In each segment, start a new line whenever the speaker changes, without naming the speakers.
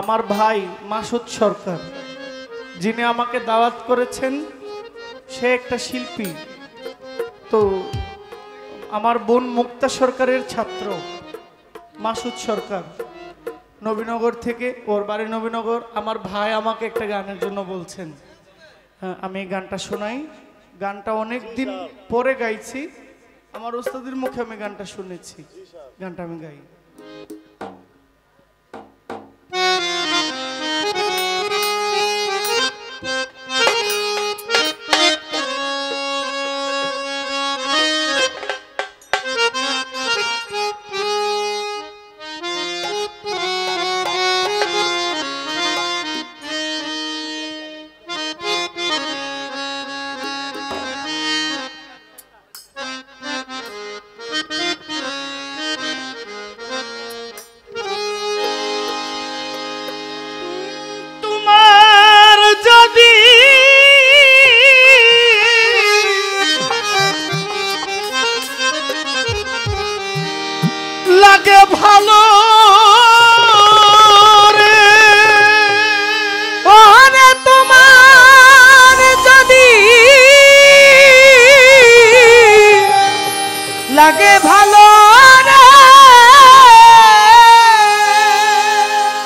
আমার ভাই মাসুদ সরকার যিনি আমাকে দাওয়াত করেছেন সে একটা শিল্পী। তো আমার বোন মুক্তা সরকারের ছাত্র মাসুদ সরকার নবীনগর থেকে, ওর বাড়ি নবীনগর। আমার ভাই আমাকে একটা গানের জন্য বলছেন, আমি এই গানটা শোনাই। গানটা অনেক দিন পরে গাইছি, আমার ওস্তাদের মুখে আমি গানটা শুনেছি, গানটা আমি গাই। লাগে ভালো রে ওরে তোমার যদি লাগে ভালো রে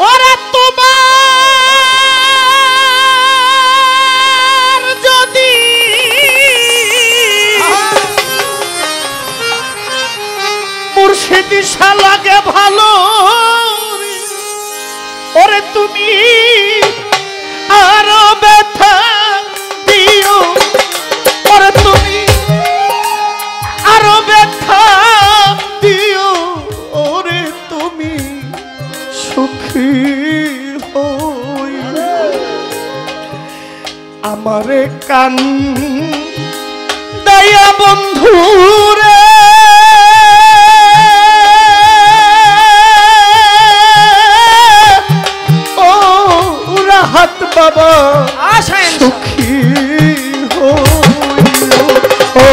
ওরে তোমার যদি মুর্শিদ শাহ লাগে ভালো ওরে তুমি আরো ব্যথা দিও ওরে তুমি আরো ব্যথা দিও ওরে তুমি সুখী হইলে আমারে কান দয়া বন্ধুরে হাত বাবা সুখী হইল ও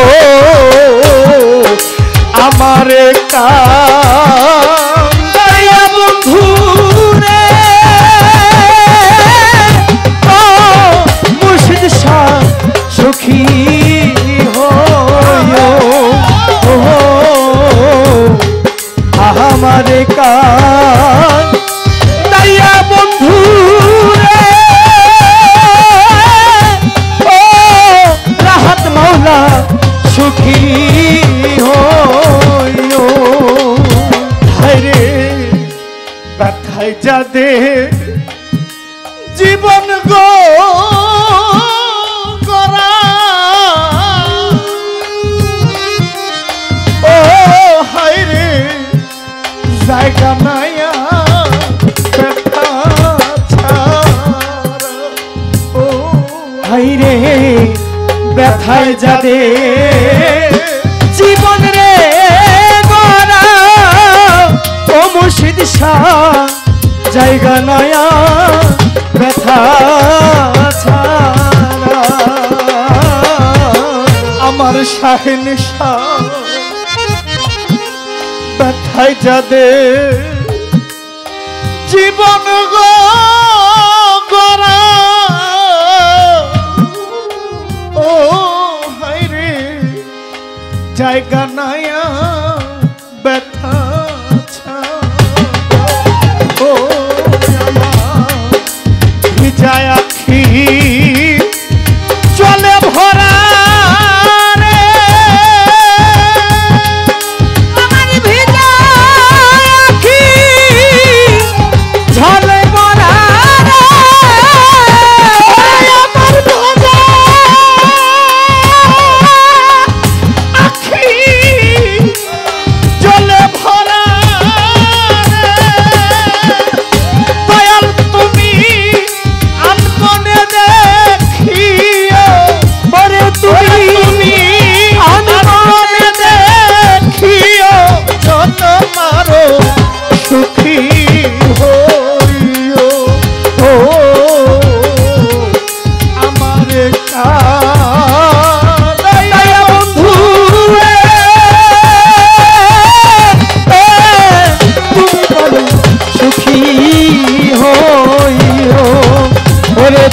আমারে কান্দয়া বন্ধু রে ও মুর্শিদ শাহ সুখী হইল ও আমারে কান্দয়া বন্ধু সুখী হইও হায়রে ব্যথায় যাদের জীবন গো করা ও হায়রে জায়গা নাইয়া ব্যথা ছাড়া ও হায়রে ব্যথায় যাদের জীবন রে গড়া ও মুর্শিদ শাহ জায়গা নয়া ব্যথা ছাড়া আমার শাহিন শাহ ব্যথায় যাদের জীবন গড়া ও হায়রে জায়গা নাইয়া ব্যথা ও ভিজায় আখি চলে ভরা রে আমার ভিজায় আখি ঝলে ভরা রে আমার ভিজায়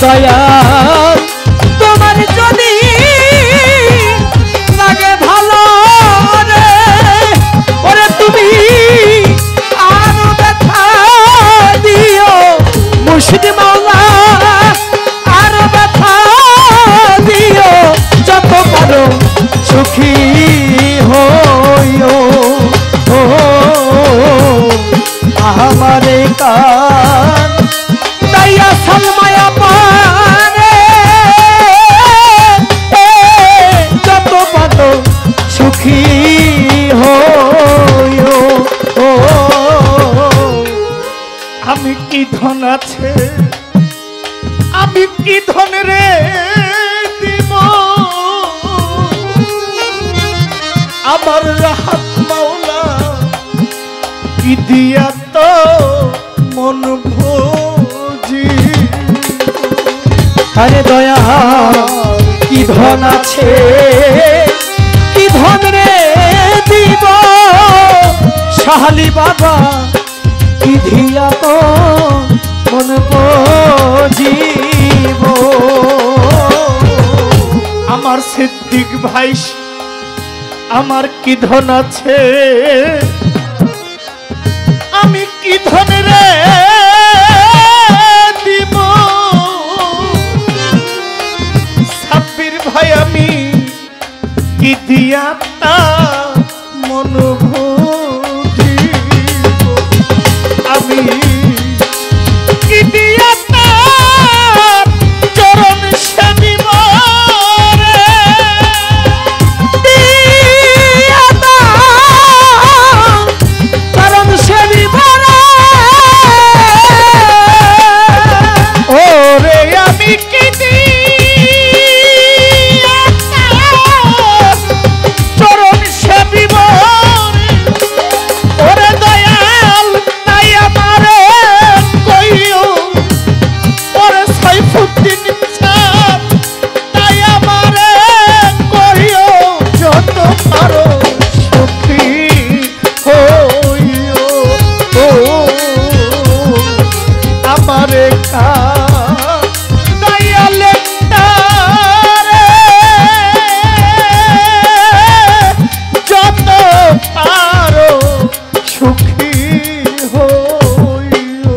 দয়াল তোমার যদি লাগে ভালো রে ওরে তুমি আরো ব্যথা দিও মুর্শিদ মাওলা আরো ব্যথা দিও যত পারো সুখী হইও ও আমারে কান দাইয়া সালমায়া পারে যত পারো সুখী হইও ও
আমি কি ধন আছে আমি কি ধন রে দিব আমার রাহাত মাওলা কি দিয়া তো মন ভোজি
আরে দয়া কি ধন আছে কি ধন রে দিব শাহালি বাবা কি ধিয়া তো মন বুঝিব
আমার সিদ্দিক ভাই আমার কি ধন আছে আমি কি ধন রে দিব সাব্বির ভাই আমি কি দিয়া তা মন ভুজিব আমি কি দিয়া তার চরণ সেবিব রে
দিয়া দাও চরণ সেবিব রে
ওরে আমি কি দিয়া তার চরণ সেবিব রে ওরে দয়াল তাই আমারে কইও ওরে সাইফুদ্দিন চাঁদ তাই আমারে কইও যত পারো সুখী হইও ও আমারে দয়ালে যত পারো সুখী হইও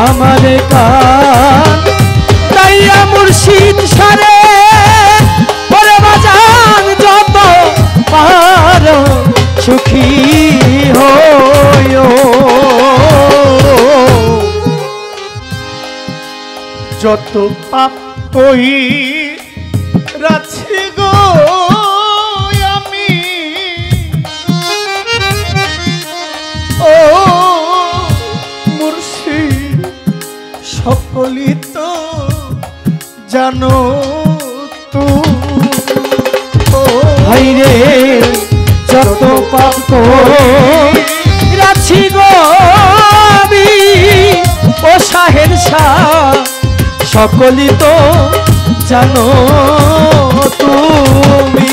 আমারে কান দাইয়া মুর্শিদ সারে ওরে বাজান যত পারো সুখী হইও
যত পাপ কই রাছি গো আমি ও মুর্শিদ সকলই তো জানো তো
হাইরে যত পাপ রাছি গো আমি ও শাহের শাহ সকলই তো জানো তুমি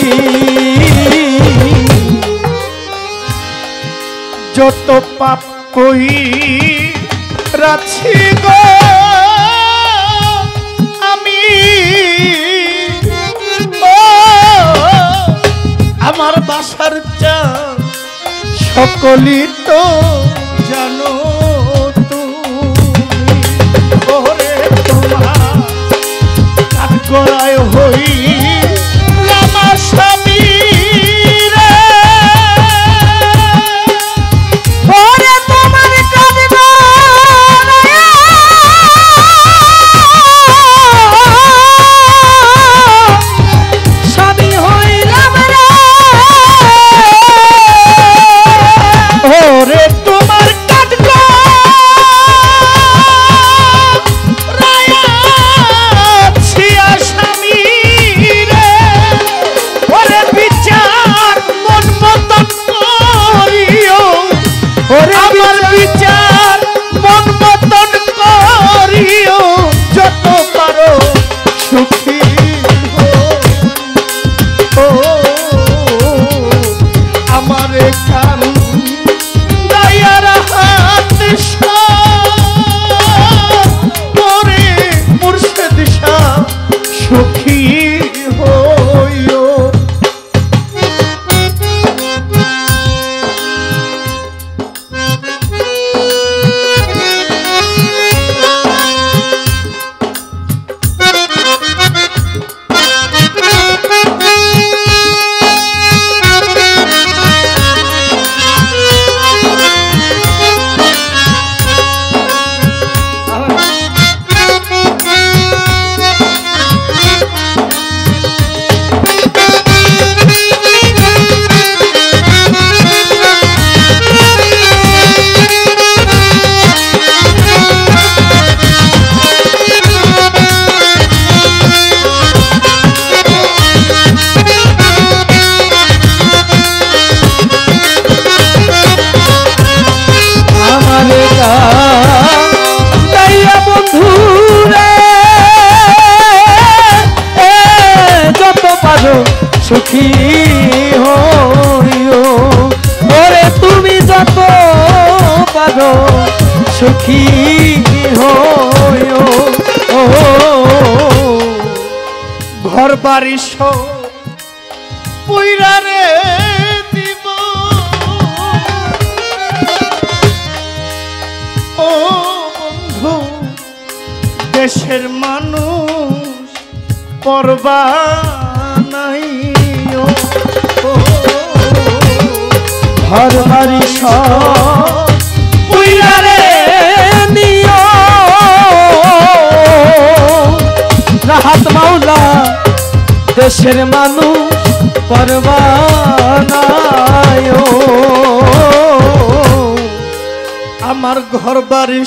যত পাপ কই রাছি গো আমি ও আমার বাসার চাঁদ সকলই তো জানো তুমি ওরে তোমার কাঠ গড়ায় হই আমার স্বামী রে
ওরে তোমার কাঁধে স্বামী হইলাম রে
ওরে তোমার কাঠ গড়ায় আছি আসামি রে ওরে বিচার মন মতন করিও
ওরে
আমার বিচার মন মতন করিও যত পারো সুখী হও। ও আমার কান দয়ার হাত পরে মুর্শিদ শাহ সুখী হইও।
সুখী হইও ওরে তুমি যত পারো সুখী হইও ও
ঘর বাড়ি পুইরা রে দিব ও বন্ধু দেশের মানুষ পরবা নাই ও
ঘর বাড়ি পুইরা রে নিও রাহাত মাওলা দেশের মানুষ পরবা নাই
আমার ঘর বাড়ি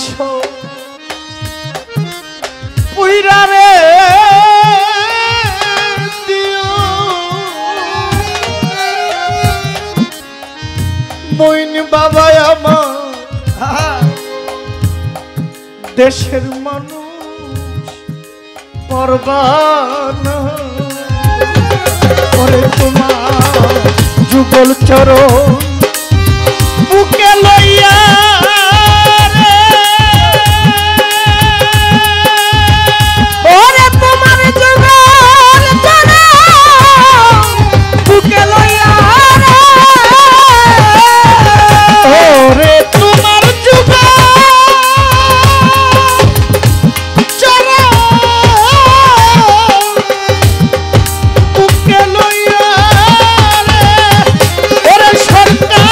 পুইরা রে মইন বাবা আমার দেশের মানুষ পরবানা করে তোমার যুগল চরণ বুকে লইয়া
ওরে তোমার যুগল চরণ বুকে লইয়া
ওরে তোমার যুগল চরণ বুকে লইয়া ওরে সরকার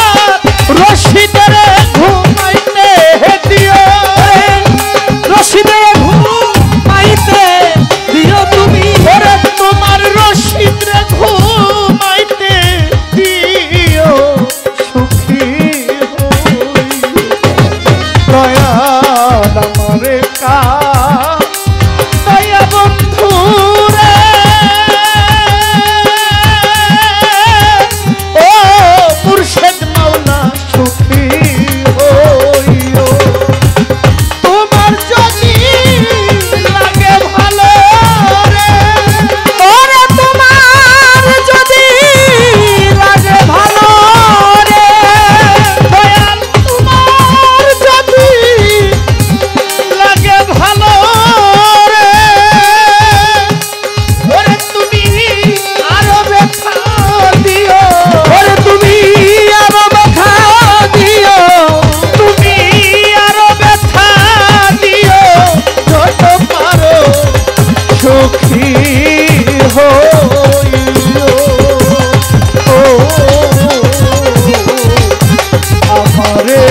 রে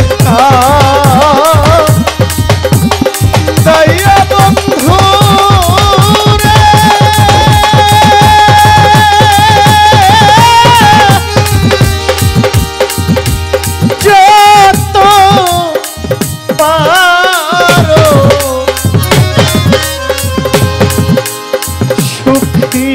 দয়া বন্ধু রে যত পারো সুখী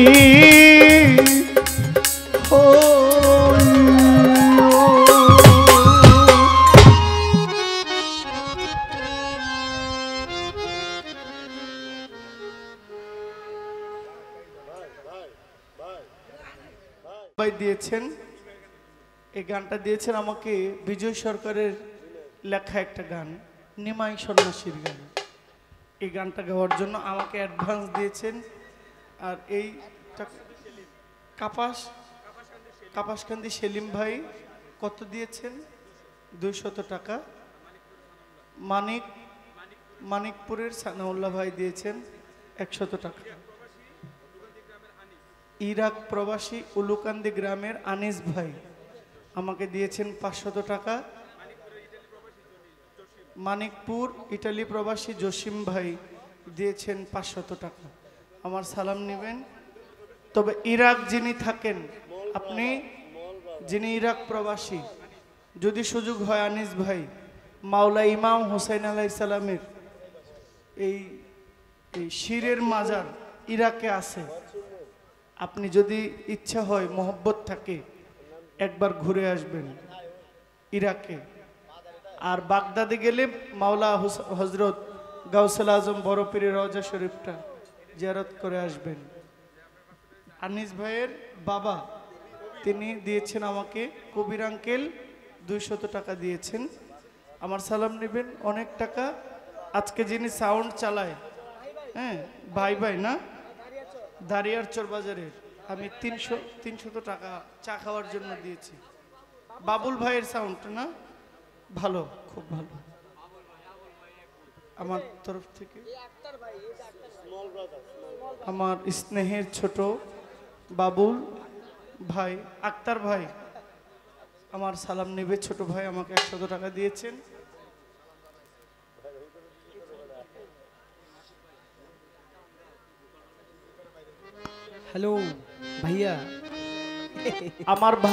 ভাই দিয়েছেন, এই গানটা দিয়েছেন আমাকে বিজয় সরকারের লেখা একটা গান, নিমাই সন্ন্যাসীর গান। এই গানটা গাওয়ার জন্য আমাকে অ্যাডভান্স দিয়েছেন। আর এই কাপাসকান্দি সেলিম ভাই কত দিয়েছেন? 200 টাকা। মানিকপুরের সানাউল্লাহ ভাই দিয়েছেন 100 টাকা। ইরাক প্রবাসী উলুকান্দি গ্রামের আনিস ভাই আমাকে দিয়েছেন 500 টাকা। মানিকপুর ইটালি প্রবাসী জসিম ভাই দিয়েছেন 500 টাকা। আমার সালাম নেবেন। তবে ইরাক যিনি থাকেন, আপনি যিনি ইরাক প্রবাসী, যদি সুযোগ হয় আনিস ভাই, মাওলা ইমাম হোসেন আলাইহিস সালামের এই শিরের মাজার ইরাকে আছে, আপনি যদি ইচ্ছা হয় মোহব্বত থাকে একবার ঘুরে আসবেন ইরাকে। আর বাগদাদে গেলে মাওলা হজরত গাউসুল আজম বড় পীরের রওজা শরীফটা জিয়ারত করে আসবেন। আনিস ভাইয়ের বাবা তিনি দিয়েছেন আমাকে, কবির আঙ্কেল 200 টাকা দিয়েছেন। আমার সালাম নেবেন। অনেক টাকা আজকে যিনি সাউন্ড চালায়, হ্যাঁ ভাই ভাই না, দাঁড়িয়ারচর বাজারের, আমি 300 টাকা চা খাওয়ার জন্য দিয়েছি। বাবুল ভাইয়ের সাউন্ড না, ভালো, খুব ভালো। আমার তরফ থেকে আমার স্নেহের ছোট বাবুল ভাই, আক্তার ভাই আমার সালাম নেবে। ছোট ভাই আমাকে 100 টাকা দিয়েছেন।
হ্যালো ভাইয়া,
আমার ভাই